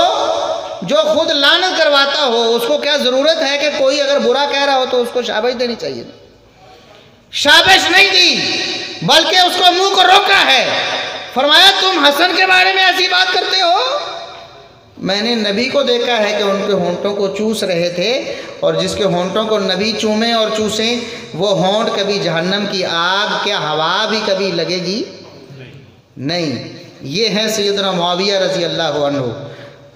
S1: جو خود لعنت کرواتا ہو اس کو کیا ضرورت ہے کہ کوئی اگر برا کہہ رہا ہو تو اس کو شابش دینی چاہیے؟ شابش نہیں دی بلکہ اس کو منہ کو روکا ہے، فرمایا تم حسن کے بارے میں ایسی بات کرتے ہو؟ میں نے نبی کو دیکھا ہے کہ ان کے ہونٹوں کو چوس رہے تھے، اور جس کے ہونٹوں کو نبی چومیں اور چوسیں وہ ہونٹ کبھی جہنم کی آگ کیا ہوا بھی کبھی لگے گی نہیں۔ یہ ہیں سیدنا معاویہ رضی اللہ عنہ۔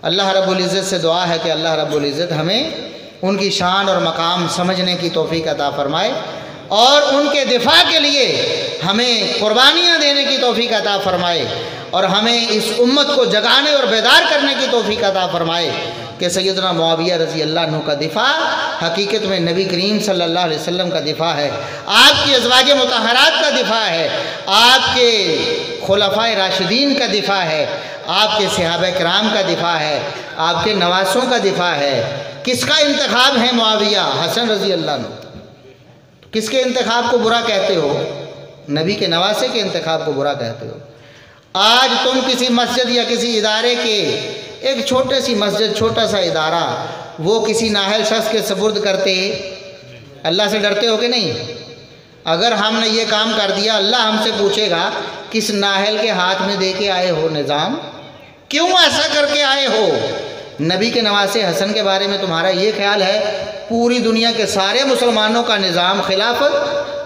S1: اللہ رب العزت سے دعا ہے کہ اللہ رب العزت ہمیں ان کی شان اور مقام سمجھنے کی توفیق عطا فرمائے، اور ان کے دفاع کے لیے ہمیں قربانیاں دینے کی توفیق عطا فرمائے، اور ہمیں اس امت کو جگانے اور بیدار کرنے کی توفیق عطا فرمائے کہ سیدنا معاویہ رضی اللہ عنہ کا دفاع حقیقت میں نبی کریم صلی اللہ علیہ وسلم کا دفاع ہے، آپ کی ازواج مطہرات کا دفاع ہے، آپ کے خلفائے راشدین کا دفاع ہے، آپ کے صحابہ کرام کا دفاع ہے، آپ کے نواسوں کا دفاع ہے۔ کس کا انتخاب ہے معاویہ؟ حسن رضی اللہ عنہ۔ کس کے انتخاب کو برا کہتے ہو؟ نبی کے نواسے کے انتخاب کو برا کہتے ہو۔ آج تم کسی مسجد یا کسی ادارے کے، ایک چھوٹی سی مسجد، چھوٹا سا ادارہ، وہ کسی نااہل شخص کے سپرد کرتے، اللہ سے ڈرتے ہو کہ نہیں؟ اگر ہم نے یہ کام کر دیا، اللہ ہم سے پوچھے گا کس نااہل کے ہاتھ میں دے کے آئے ہو نظام؟ کیوں ایسا کر کے آئے ہو؟ نبی کے نواسے حسن کے بارے میں تمہارا یہ خیال ہے پوری دنیا کے سارے مسلمانوں کا نظام خلافت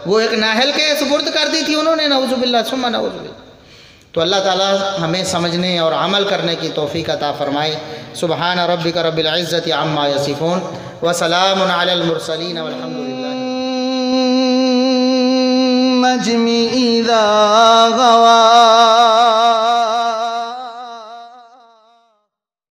S1: وہ ایک نااہل کے سپرد کر دی تھی انہوں نے، نعوذ باللہ ثم نعوذ باللہ۔ تو اللہ تعالیٰ ہمیں سمجھنے اور عمل کرنے کی توفیق عطا فرمائے۔ سبحان ربک رب العزت عما یصفون وسلام علی المرسلین والحمد للہ۔
S2: النجم اذا غوا